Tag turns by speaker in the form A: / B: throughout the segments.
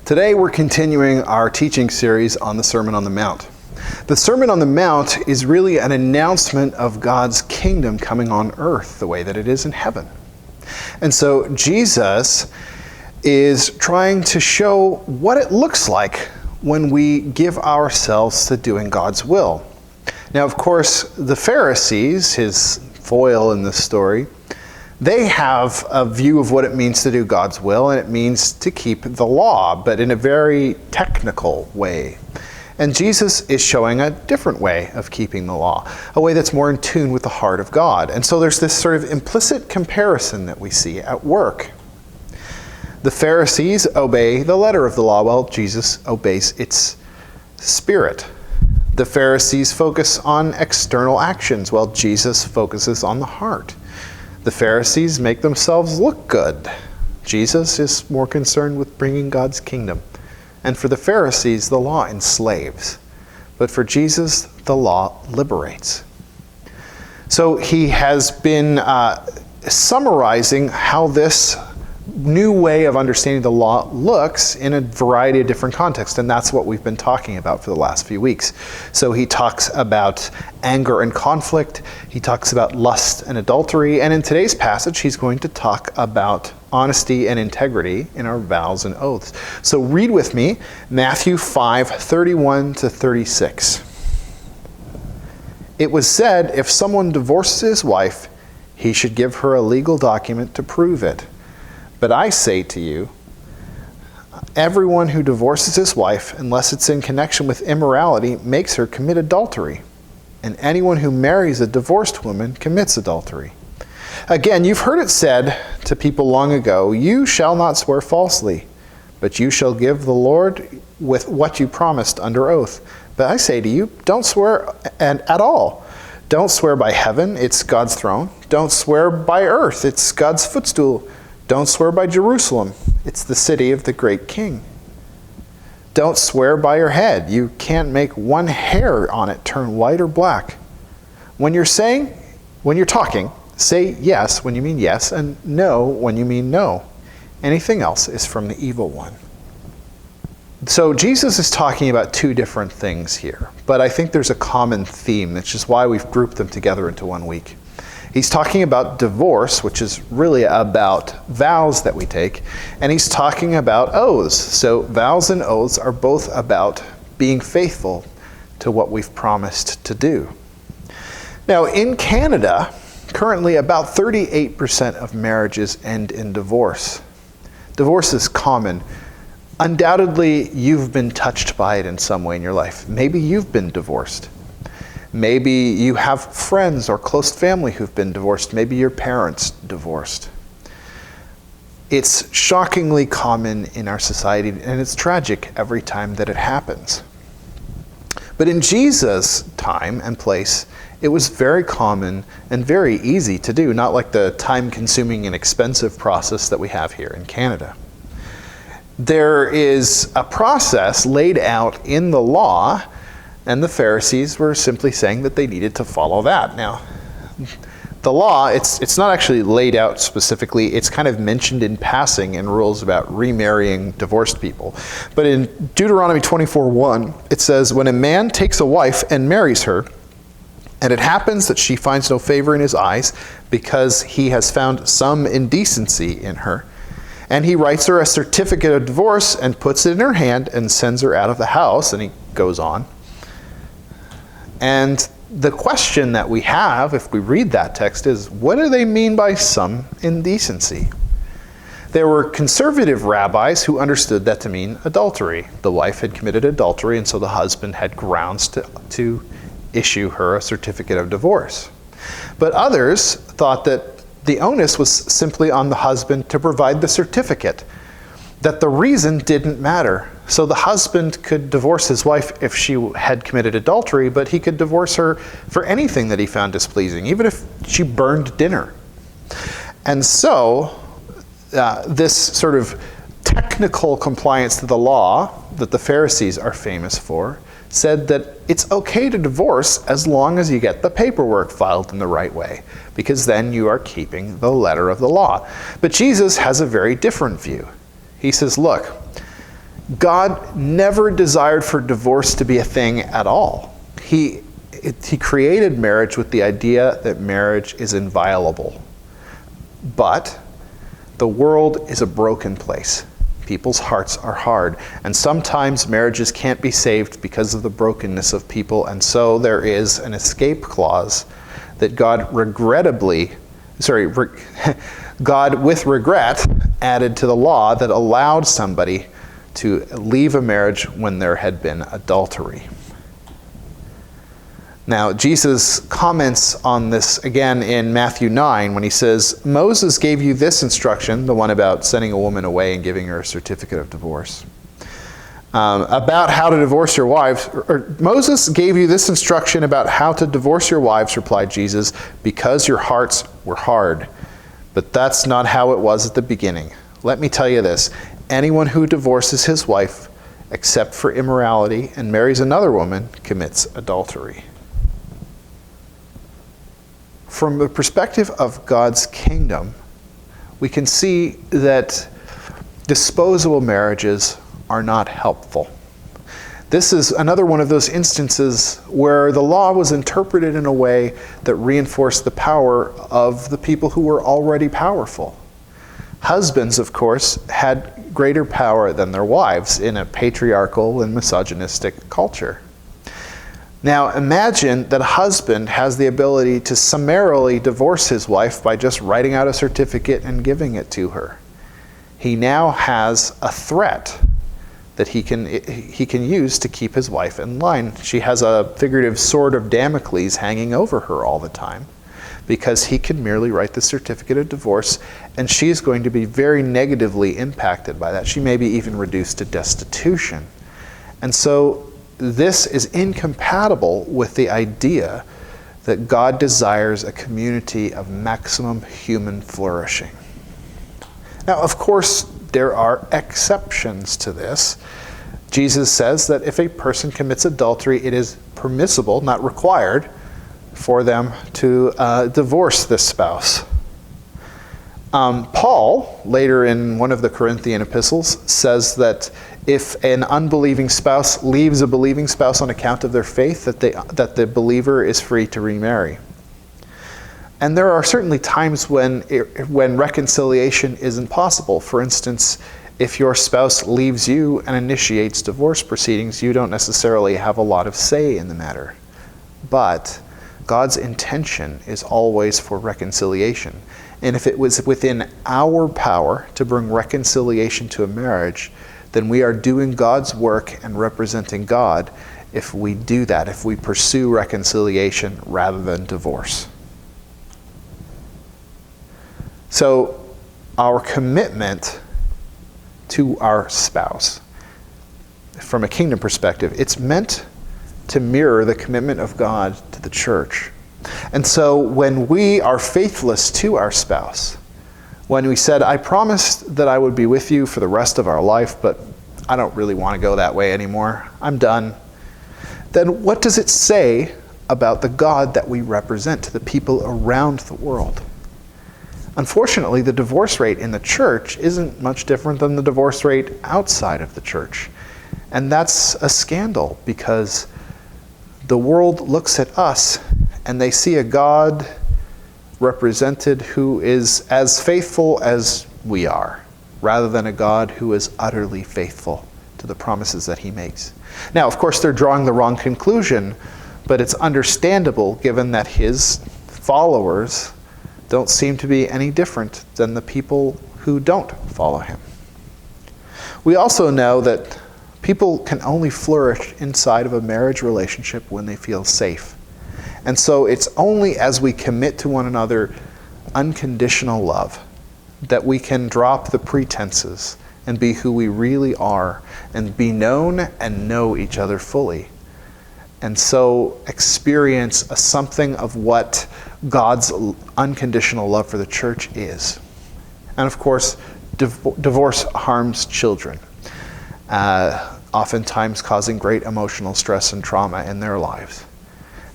A: Today we're continuing our teaching series on the Sermon on the Mount. The Sermon on the Mount is really an announcement of God's kingdom coming on earth the way that it is in heaven. And so Jesus is trying to show what it looks like when we give ourselves to doing God's will. Now, of course, the Pharisees, his foil in this story, they have a view of what it means to do God's will, and it means to keep the law, but in a very technical way. And Jesus is showing a different way of keeping the law, a way that's more in tune with the heart of God. And so there's this sort of implicit comparison that we see at work. The Pharisees obey the letter of the law, while Jesus obeys its spirit. The Pharisees focus on external actions, while Jesus focuses on the heart. The Pharisees make themselves look good. Jesus is more concerned with bringing God's kingdom. And for the Pharisees, the law enslaves. But for Jesus, the law liberates. So he has been summarizing how this new way of understanding the law looks in a variety of different contexts, and that's what we've been talking about for the last few weeks. So he talks about anger and conflict, he talks about lust and adultery, and in today's passage he's going to talk about honesty and integrity in our vows and oaths. So read with me Matthew 5:31 to 36. It was said, if someone divorces his wife, he should give her a legal document to prove it. But I say to you, everyone who divorces his wife, unless it's in connection with immorality, makes her commit adultery. And anyone who marries a divorced woman commits adultery. Again, you've heard it said to people long ago, you shall not swear falsely, but you shall give the Lord with what you promised under oath. But I say to you, don't swear at all. Don't swear by heaven, it's God's throne. Don't swear by earth, it's God's footstool. Don't swear by Jerusalem. It's the city of the great king. Don't swear by your head. You can't make one hair on it turn white or black. When you're talking, say yes when you mean yes, and no when you mean no. Anything else is from the evil one. So Jesus is talking about two different things here, but I think there's a common theme, which is why we've grouped them together into 1 week. He's talking about divorce, which is really about vows that we take, and he's talking about oaths. So vows and oaths are both about being faithful to what we've promised to do. Now, in Canada, currently about 38% of marriages end in divorce. Divorce is common. Undoubtedly, you've been touched by it in some way in your life. Maybe you've been divorced. Maybe you have friends or close family who've been divorced. Maybe your parents divorced. It's shockingly common in our society, and it's tragic every time that it happens. But in Jesus' time and place, it was very common and very easy to do, not like the time-consuming and expensive process that we have here in Canada. There is a process laid out in the law, and the Pharisees were simply saying that they needed to follow that. Now, the law, it's not actually laid out specifically. It's kind of mentioned in passing in rules about remarrying divorced people. But in Deuteronomy 24:1, it says, when a man takes a wife and marries her, and it happens that she finds no favor in his eyes because he has found some indecency in her, and he writes her a certificate of divorce and puts it in her hand and sends her out of the house, and he goes on. And the question that we have, if we read that text, is what do they mean by some indecency? There were conservative rabbis who understood that to mean adultery. The wife had committed adultery, and so the husband had grounds to issue her a certificate of divorce. But others thought that the onus was simply on the husband to provide the certificate, that the reason didn't matter. So the husband could divorce his wife if she had committed adultery, but he could divorce her for anything that he found displeasing, even if she burned dinner. And so this sort of technical compliance to the law that the Pharisees are famous for said that it's okay to divorce as long as you get the paperwork filed in the right way, because then you are keeping the letter of the law. But Jesus has a very different view. He says, look, God never desired for divorce to be a thing at all. He created marriage with the idea that marriage is inviolable. But the world is a broken place. People's hearts are hard, and sometimes marriages can't be saved because of the brokenness of people, and so there is an escape clause that God with regret added to the law that allowed somebody to leave a marriage when there had been adultery. Now, Jesus comments on this again in Matthew 9 when he says, Moses gave you this instruction, the one about sending a woman away and giving her a certificate of divorce, about how to divorce your wives. Moses gave you this instruction about how to divorce your wives, replied Jesus, because your hearts were hard. But that's not how it was at the beginning. Let me tell you this. Anyone who divorces his wife, except for immorality, and marries another woman, commits adultery. From the perspective of God's kingdom, we can see that disposable marriages are not helpful. This is another one of those instances where the law was interpreted in a way that reinforced the power of the people who were already powerful. Husbands, of course, had greater power than their wives in a patriarchal and misogynistic culture. Now, imagine that a husband has the ability to summarily divorce his wife by just writing out a certificate and giving it to her. He now has a threat that he can use to keep his wife in line. She has a figurative sword of Damocles hanging over her all the time because he can merely write the certificate of divorce, and she's going to be very negatively impacted by that. She may be even reduced to destitution. And so this is incompatible with the idea that God desires a community of maximum human flourishing. Now, of course, there are exceptions to this. Jesus says that if a person commits adultery, it is permissible, not required, for them to divorce this spouse. Paul, later in one of the Corinthian epistles, says that if an unbelieving spouse leaves a believing spouse on account of their faith, that the believer is free to remarry. And there are certainly times when reconciliation isn't possible. For instance, if your spouse leaves you and initiates divorce proceedings, you don't necessarily have a lot of say in the matter. But God's intention is always for reconciliation. And if it was within our power to bring reconciliation to a marriage, then we are doing God's work and representing God if we do that, if we pursue reconciliation rather than divorce. So our commitment to our spouse, from a kingdom perspective, it's meant to mirror the commitment of God to the church. And so when we are faithless to our spouse, when we said, I promised that I would be with you for the rest of our life, but I don't really want to go that way anymore, I'm done, then what does it say about the God that we represent to the people around the world? Unfortunately, the divorce rate in the church isn't much different than the divorce rate outside of the church. And that's a scandal because the world looks at us and they see a God represented who is as faithful as we are, rather than a God who is utterly faithful to the promises that he makes. Now, of course, they're drawing the wrong conclusion, but it's understandable given that his followers don't seem to be any different than the people who don't follow him. We also know that people can only flourish inside of a marriage relationship when they feel safe. And so it's only as we commit to one another unconditional love that we can drop the pretenses and be who we really are and be known and know each other fully. And so experience something of what God's unconditional love for the church is. And of course, divorce harms children, oftentimes causing great emotional stress and trauma in their lives.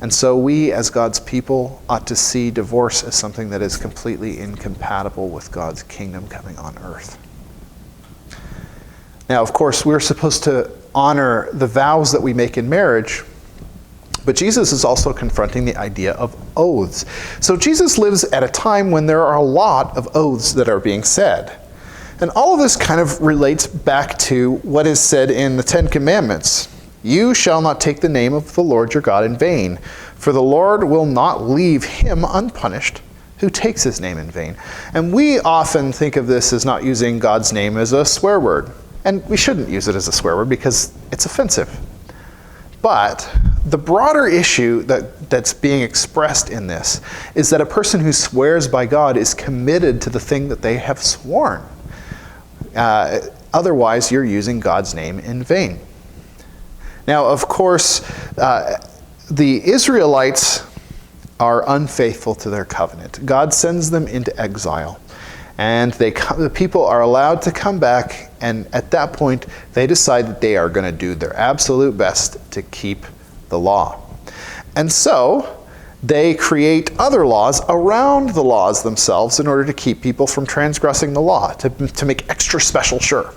A: And so we, as God's people, ought to see divorce as something that is completely incompatible with God's kingdom coming on earth. Now, of course, we're supposed to honor the vows that we make in marriage, but Jesus is also confronting the idea of oaths. So Jesus lives at a time when there are a lot of oaths that are being said. And all of this kind of relates back to what is said in the Ten Commandments. You shall not take the name of the Lord your God in vain, for the Lord will not leave him unpunished who takes his name in vain. And we often think of this as not using God's name as a swear word. And we shouldn't use it as a swear word because it's offensive. But the broader issue that's being expressed in this is that a person who swears by God is committed to the thing that they have sworn. Otherwise, you're using God's name in vain. Now, of course, the Israelites are unfaithful to their covenant. God sends them into exile. And the people are allowed to come back, and at that point, they decide that they are going to do their absolute best to keep the law. And so, they create other laws around the laws themselves in order to keep people from transgressing the law, to make extra special sure.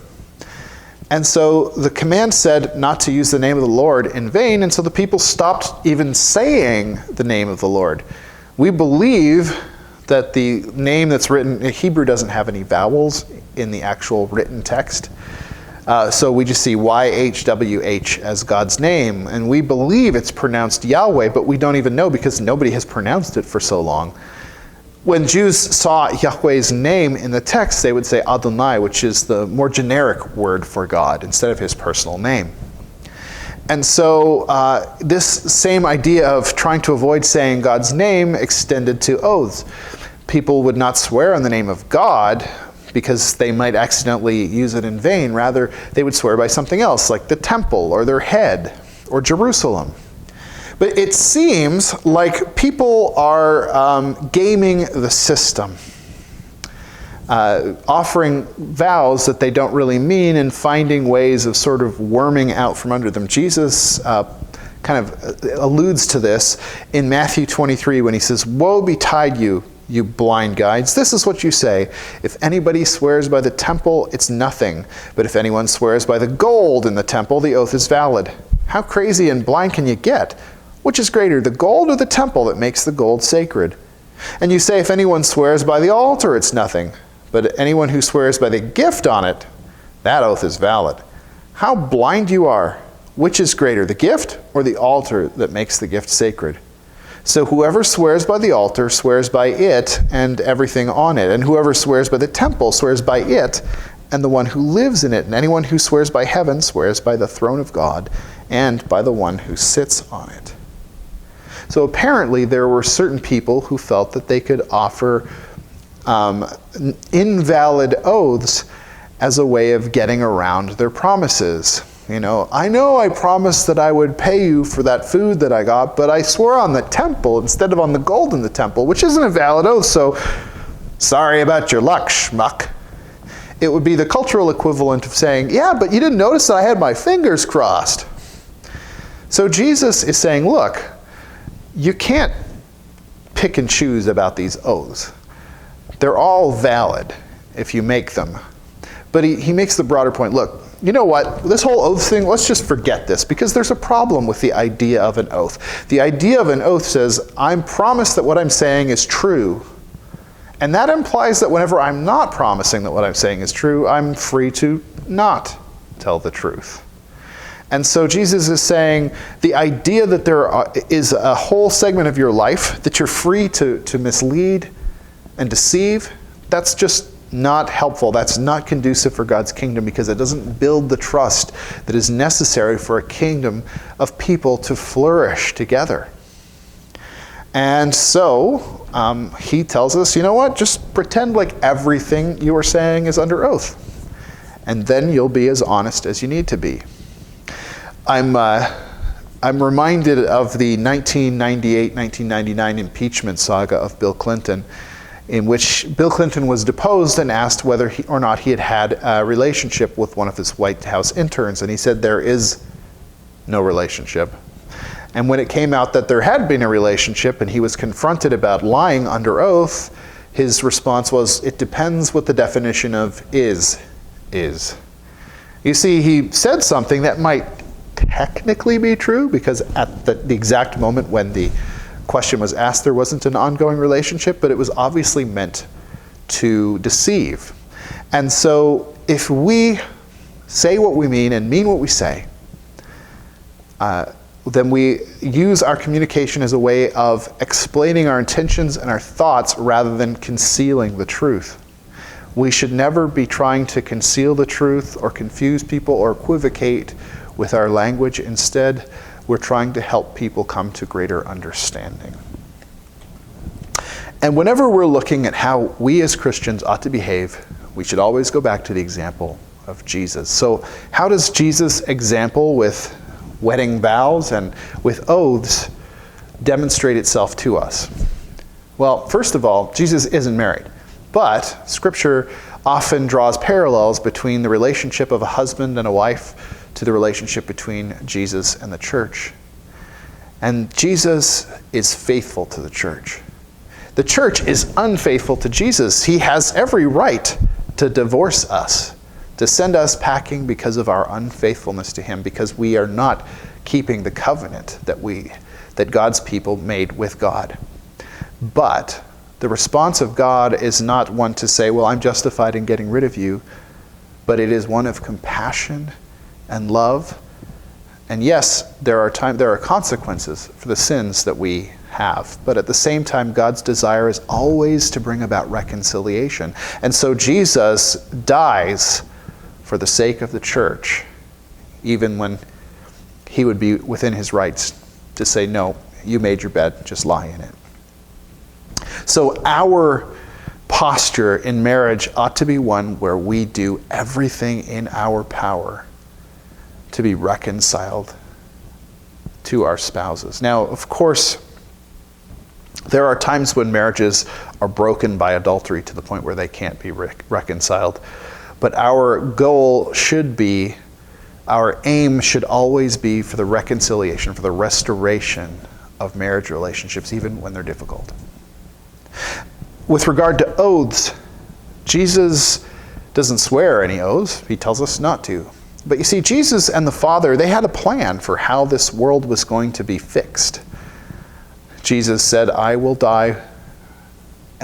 A: And so the command said not to use the name of the Lord in vain, and so the people stopped even saying the name of the Lord. We believe that the name that's written, Hebrew doesn't have any vowels in the actual written text. So we just see YHWH as God's name, and we believe it's pronounced Yahweh, but we don't even know because nobody has pronounced it for so long. When Jews saw Yahweh's name in the text, they would say Adonai, which is the more generic word for God, instead of his personal name. And so this same idea of trying to avoid saying God's name extended to oaths. People would not swear on the name of God because they might accidentally use it in vain. Rather, they would swear by something else, like the temple or their head or Jerusalem. But it seems like people are gaming the system, offering vows that they don't really mean and finding ways of sort of worming out from under them. Jesus kind of alludes to this in Matthew 23 when he says, "Woe betide you, you blind guides. This is what you say. If anybody swears by the temple, it's nothing. But if anyone swears by the gold in the temple, the oath is valid. How crazy and blind can you get? Which is greater, the gold or the temple that makes the gold sacred? And you say, if anyone swears by the altar, it's nothing. But anyone who swears by the gift on it, that oath is valid. How blind you are! Which is greater, the gift or the altar that makes the gift sacred? So whoever swears by the altar swears by it and everything on it. And whoever swears by the temple swears by it and the one who lives in it. And anyone who swears by heaven swears by the throne of God and by the one who sits on it." So apparently there were certain people who felt that they could offer invalid oaths as a way of getting around their promises. I know I promised that I would pay you for that food that I got, but I swore on the temple instead of on the gold in the temple, which isn't a valid oath, so sorry about your luck, schmuck. It would be the cultural equivalent of saying, yeah, but you didn't notice that I had my fingers crossed. So Jesus is saying, look, you can't pick and choose about these oaths. They're all valid if you make them. But he makes the broader point, look, you know what? This whole oath thing, let's just forget this because there's a problem with the idea of an oath. The idea of an oath says, I'm promised that what I'm saying is true. And that implies that whenever I'm not promising that what I'm saying is true, I'm free to not tell the truth. And so Jesus is saying the idea that there is a whole segment of your life that you're free to mislead and deceive, that's just not helpful. That's not conducive for God's kingdom because it doesn't build the trust that is necessary for a kingdom of people to flourish together. And so he tells us, you know what? Just pretend like everything you are saying is under oath. And then you'll be as honest as you need to be. I'm reminded of the 1998-1999 impeachment saga of Bill Clinton, in which Bill Clinton was deposed and asked whether or not he had had a relationship with one of his White House interns, and he said there is no relationship. And when it came out that there had been a relationship and he was confronted about lying under oath, his response was, it depends what the definition of is. You see, he said something that might technically be true, because at the exact moment when the question was asked, there wasn't an ongoing relationship, but it was obviously meant to deceive. And so if we say what we mean and mean what we say, then we use our communication as a way of explaining our intentions and our thoughts rather than concealing the truth. We should never be trying to conceal the truth or confuse people or equivocate with our language. Instead, we're trying to help people come to greater understanding. And whenever we're looking at how we as Christians ought to behave, we should always go back to the example of Jesus. So how does Jesus' example with wedding vows and with oaths demonstrate itself to us? Well, first of all, Jesus isn't married. But Scripture often draws parallels between the relationship of a husband and a wife to the relationship between Jesus and the church. And Jesus is faithful to the church. The church is unfaithful to Jesus. He has every right to divorce us, to send us packing because of our unfaithfulness to him, because we are not keeping the covenant that God's people made with God. But the response of God is not one to say, well, I'm justified in getting rid of you, but it is one of compassion and love. And yes, there are consequences for the sins that we have, but at the same time, God's desire is always to bring about reconciliation. And so Jesus dies for the sake of the church, even when he would be within his rights to say, no, you made your bed, just lie in it. So our posture in marriage ought to be one where we do everything in our power to be reconciled to our spouses. Now, of course, there are times when marriages are broken by adultery to the point where they can't be reconciled. But our goal should be, our aim should always be for the reconciliation, for the restoration of marriage relationships, even when they're difficult. With regard to oaths, Jesus doesn't swear any oaths. He tells us not to. But you see, Jesus and the Father, they had a plan for how this world was going to be fixed. Jesus said, I will die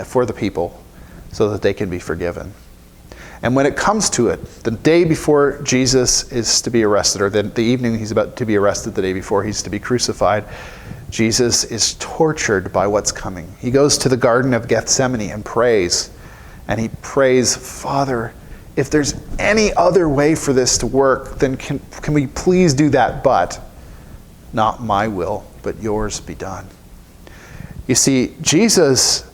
A: for the people so that they can be forgiven. And when it comes to it, the day before Jesus is to be arrested, or the evening he's about to be arrested, the day before he's to be crucified, Jesus is tortured by what's coming. He goes to the Garden of Gethsemane and prays. And he prays, Father, if there's any other way for this to work, then can we please do that, but not my will, but yours be done. You see, Jesus,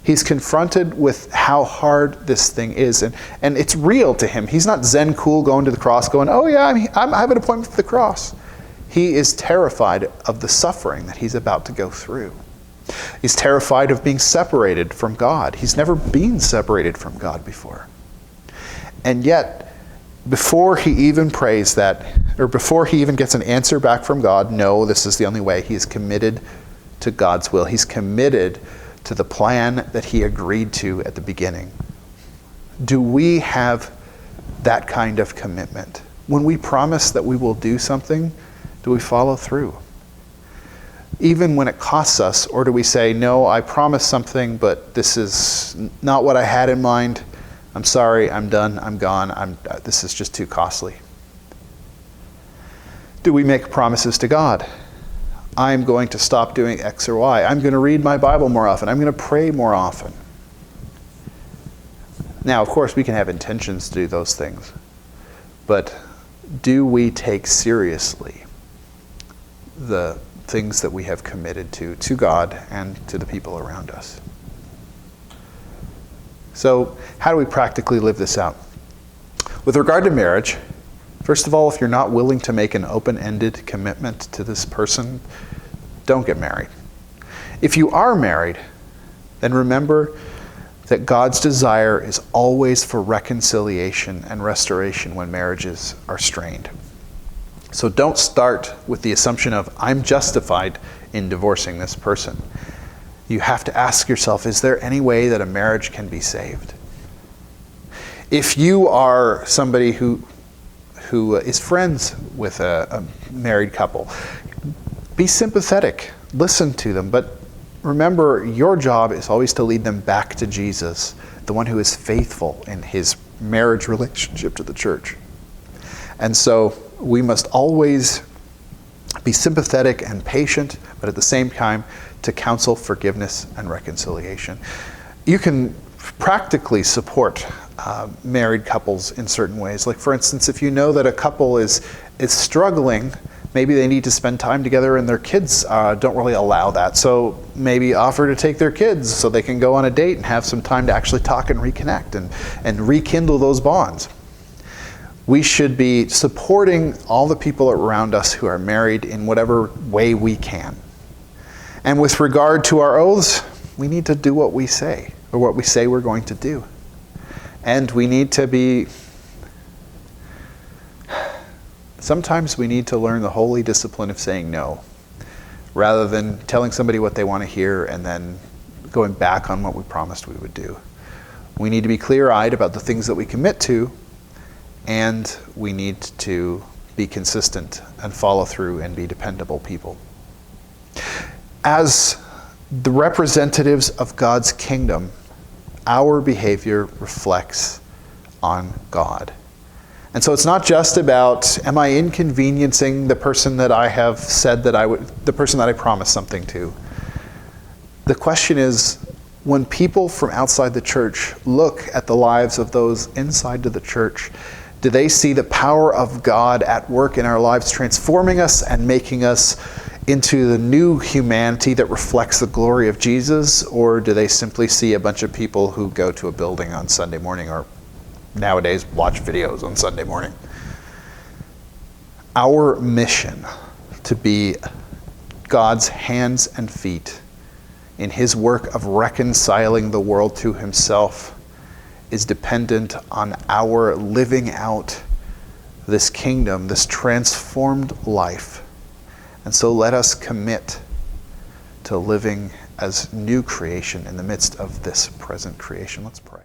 A: he's confronted with how hard this thing is, and it's real to him. He's not Zen cool going to the cross going, oh yeah, I have an appointment for the cross. He is terrified of the suffering that he's about to go through. He's terrified of being separated from God. He's never been separated from God before. And yet, before he even prays that, or before he even gets an answer back from God, no, this is the only way, he is committed to God's will. He's committed to the plan that he agreed to at the beginning. Do we have that kind of commitment? When we promise that we will do something, do we follow through? Even when it costs us, or do we say, no, I promised something, but this is not what I had in mind. I'm sorry, I'm done, I'm gone, this is just too costly. Do we make promises to God? I'm going to stop doing X or Y. I'm going to read my Bible more often. I'm going to pray more often. Now, of course, we can have intentions to do those things. But do we take seriously the things that we have committed to God and to the people around us? So, how do we practically live this out? With regard to marriage, first of all, if you're not willing to make an open-ended commitment to this person, don't get married. If you are married, then remember that God's desire is always for reconciliation and restoration when marriages are strained. So don't start with the assumption of, I'm justified in divorcing this person. You have to ask yourself, is there any way that a marriage can be saved? If you are somebody who is friends with a married couple, be sympathetic, listen to them, but remember, your job is always to lead them back to Jesus, the one who is faithful in his marriage relationship to the church. And so we must always be sympathetic and patient, but at the same time to counsel forgiveness and reconciliation. You can practically support married couples in certain ways. Like, for instance, if you know that a couple is struggling, maybe they need to spend time together and their kids don't really allow that. So maybe offer to take their kids so they can go on a date and have some time to actually talk and reconnect and rekindle those bonds. We should be supporting all the people around us who are married in whatever way we can. And with regard to our oaths, we need to do what we say, or what we say we're going to do. And we need to be... Sometimes we need to learn the holy discipline of saying no, rather than telling somebody what they want to hear and then going back on what we promised we would do. We need to be clear-eyed about the things that we commit to, and we need to be consistent and follow through and be dependable people. As the representatives of God's kingdom, our behavior reflects on God. And so it's not just about, am I inconveniencing the person that I have said that I would, the person that I promised something to? The question is, when people from outside the church look at the lives of those inside of the church, do they see the power of God at work in our lives, transforming us and making us into the new humanity that reflects the glory of Jesus? Or do they simply see a bunch of people who go to a building on Sunday morning, or nowadays watch videos on Sunday morning? Our mission to be God's hands and feet in his work of reconciling the world to himself is dependent on our living out this kingdom, this transformed life. And so let us commit to living as new creation in the midst of this present creation. Let's pray.